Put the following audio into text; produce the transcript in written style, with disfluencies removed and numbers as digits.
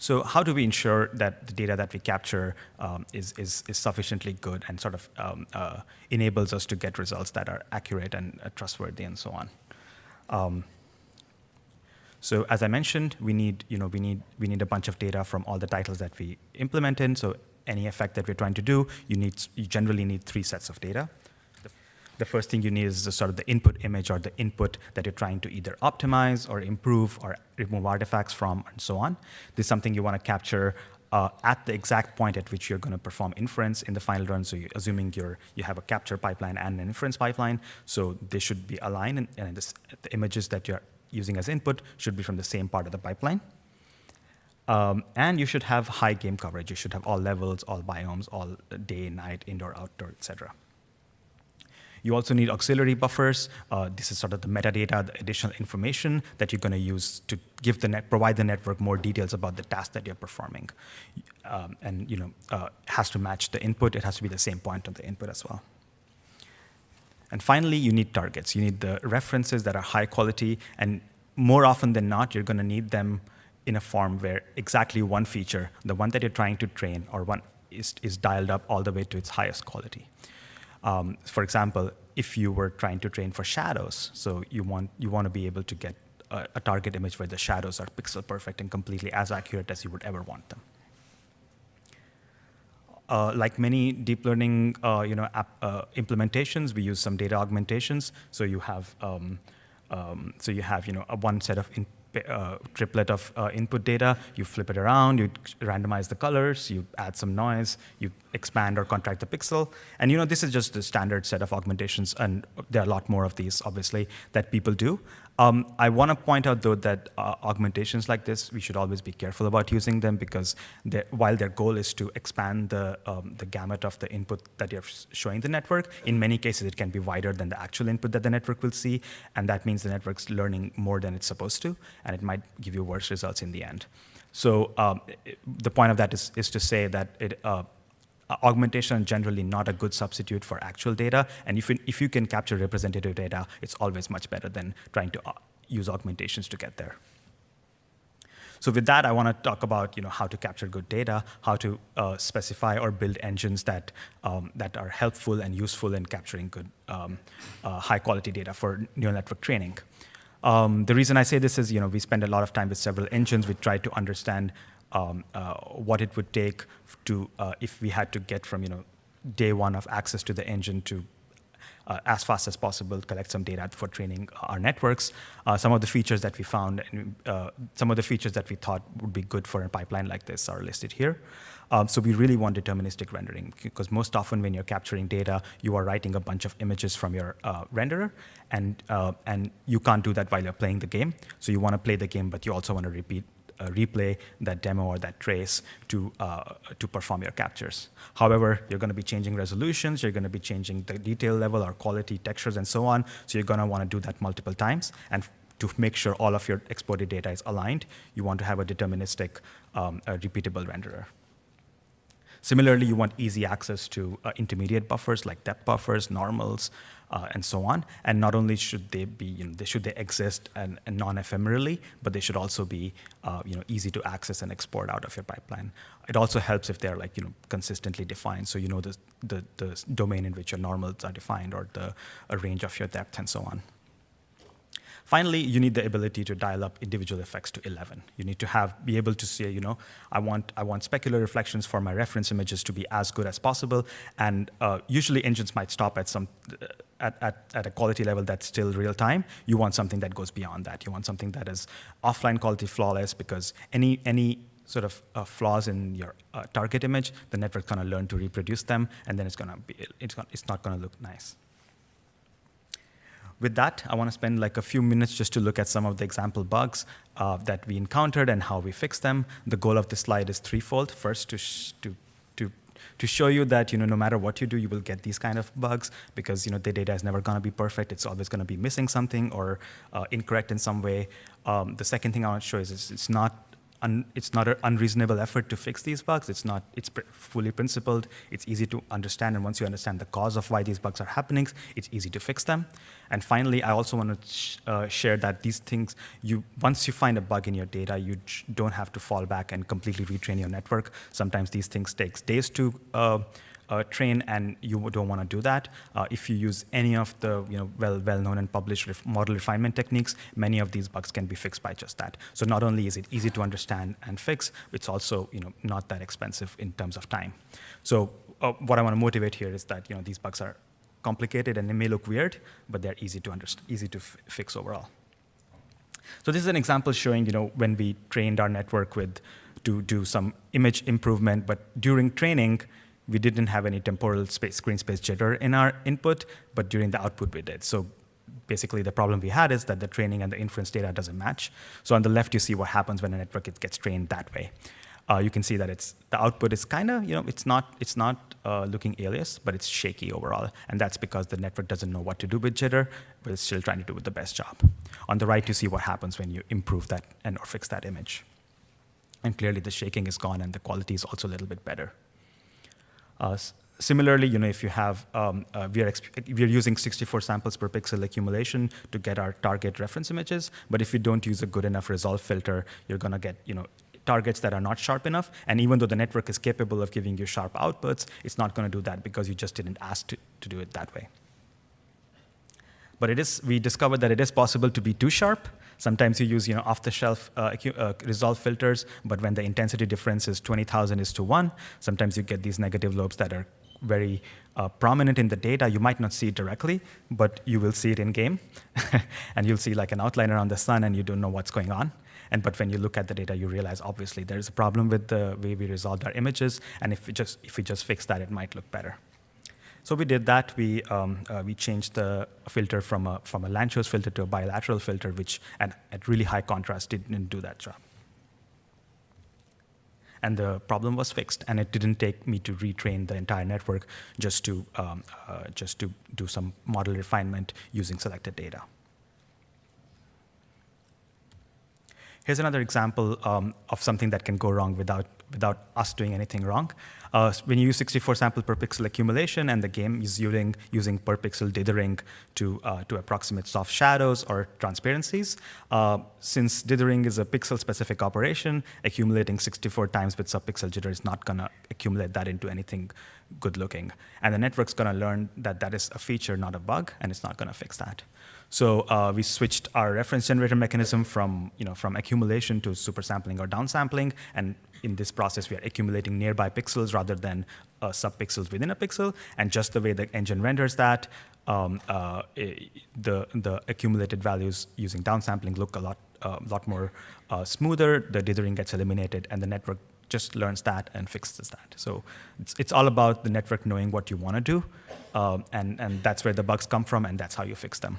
So how do we ensure that the data that we capture is sufficiently good and sort of enables us to get results that are accurate and trustworthy and so on? So as I mentioned, we need a bunch of data from all the titles that we implement in. So any effect that we're trying to do, you generally need 3 sets of data. The first thing you need is sort of the input image or the input that you're trying to either optimize or improve or remove artifacts from and so on. This is something you want to capture at the exact point at which you're going to perform inference in the final run. So assuming you have a capture pipeline and an inference pipeline, so they should be aligned, and the images that you're using as input should be from the same part of the pipeline. And you should have high game coverage. You should have all levels, all biomes, all day, night, indoor, outdoor, etc. You also need auxiliary buffers. This is sort of the metadata, the additional information that you're going to use to provide the network more details about the task that you're performing. And has to match the input. It has to be the same point of the input as well. And finally, you need targets. You need the references that are high quality, and more often than not, you're going to need them in a form where exactly one feature, the one that you're trying to train, or one is dialed up all the way to its highest quality. For example, if you were trying to train for shadows, so you want to be able to get a target image where the shadows are pixel perfect and completely as accurate as you would ever want them. Like many deep learning implementations, we use some data augmentations. So you have one set of triplet of input data, you flip it around, you randomize the colors, you add some noise, you expand or contract the pixel. And this is just the standard set of augmentations, and there are a lot more of these, obviously, that people do. I want to point out, though, that augmentations like this, we should always be careful about using them, because while their goal is to expand the gamut of the input that you're showing the network, in many cases it can be wider than the actual input that the network will see, and that means the network's learning more than it's supposed to, and it might give you worse results in the end. So the point of that is to say that augmentation is generally not a good substitute for actual data, and if you can capture representative data, it's always much better than trying to use augmentations to get there. So with that, I want to talk about how to capture good data, how to specify or build engines that are helpful and useful in capturing good, high-quality data for neural network training. The reason I say this is, we spend a lot of time with several engines. We try to understand what it would take to, if we had to get from day one of access to the engine to as fast as possible, collect some data for training our networks. Some of the features that we found, and some of the features that we thought would be good for a pipeline like this are listed here. So we really want deterministic rendering, because most often when you're capturing data, you are writing a bunch of images from your renderer, and you can't do that while you're playing the game. So you want to play the game, but you also want to replay that demo or that trace to perform your captures. However, you're going to be changing resolutions, you're going to be changing the detail level or quality, textures, and so on. So you're going to want to do that multiple times. And to make sure all of your exported data is aligned, you want to have a deterministic, repeatable renderer. Similarly, you want easy access to intermediate buffers like depth buffers, normals, and so on. And not only should they be, should they exist and non-ephemerally, but they should also be, easy to access and export out of your pipeline. It also helps if they're consistently defined, so the domain in which your normals are defined, or a range of your depth, and so on. Finally, you need the ability to dial up individual effects to 11. You need to be able to say, I want specular reflections for my reference images to be as good as possible. And usually engines might stop at a quality level that's still real time. You want something that goes beyond that. You want something that is offline quality flawless, because any sort of flaws in your target image, the network's going to learn to reproduce them, and then it's not going to look nice. With that, I want to spend a few minutes just to look at some of the example bugs that we encountered and how we fixed them. The goal of this slide is threefold. First, to show you that no matter what you do, you will get these kind of bugs, because the data is never going to be perfect. It's always going to be missing something or incorrect in some way. The second thing I want to show is it's not it's not an unreasonable effort to fix these bugs. It's fully principled. It's easy to understand, and once you understand the cause of why these bugs are happening, it's easy to fix them. And finally, I also want to share that these things, once you find a bug in your data, you don't have to fall back and completely retrain your network. Sometimes these things take days to train, and you don't want to do that. If you use any of the well-known and published model refinement techniques, many of these bugs can be fixed by just that. So not only is it easy to understand and fix, it's also not that expensive in terms of time. So what I want to motivate here is that these bugs are complicated and they may look weird, but they're easy to understand, easy to fix overall. So this is an example showing when we trained our network to do some image improvement, but during training, we didn't have any temporal screen space jitter in our input, but during the output we did. So basically the problem we had is that the training and the inference data doesn't match. So on the left, you see what happens when a network gets trained that way. You can see that the output is kind of, it's not looking alias, but it's shaky overall. And that's because the network doesn't know what to do with jitter, but it's still trying to do the best job. On the right, you see what happens when you improve that or fix that image. And clearly the shaking is gone and the quality is also a little bit better. Similarly, if you have, we are using 64 samples per pixel accumulation to get our target reference images, but if you don't use a good enough resolve filter, you're going to get targets that are not sharp enough. And even though the network is capable of giving you sharp outputs, it's not going to do that because you just didn't ask to do it that way. But we discovered that it is possible to be too sharp. Sometimes you use off-the-shelf resolve filters, but when the intensity difference is 20,000:1, sometimes you get these negative lobes that are very prominent in the data. You might not see it directly, but you will see it in game. And you'll see like an outline around the sun and you don't know what's going on. But when you look at the data, you realize obviously there's a problem with the way we resolved our images, and if we just fix that, it might look better. So we did that. We changed the filter from a Lanczos filter to a bilateral filter, which at really high contrast didn't do that job. And the problem was fixed, and it didn't take me to retrain the entire network just to do some model refinement using selected data. Here's another example of something that can go wrong without us doing anything wrong. When you use 64 sample per pixel accumulation and the game is using per pixel dithering to approximate soft shadows or transparencies, since dithering is a pixel-specific operation, accumulating 64 times with subpixel jitter is not going to accumulate that into anything good-looking. And the network's going to learn that that is a feature, not a bug, and it's not going to fix that. So we switched our reference generator mechanism from accumulation to supersampling or downsampling, and in this process we are accumulating nearby pixels rather than subpixels within a pixel. And just the way the engine renders that, the accumulated values using downsampling look a lot more smoother. The dithering gets eliminated, and the network just learns that and fixes that. So it's all about the network knowing what you want to do, and that's where the bugs come from, and that's how you fix them.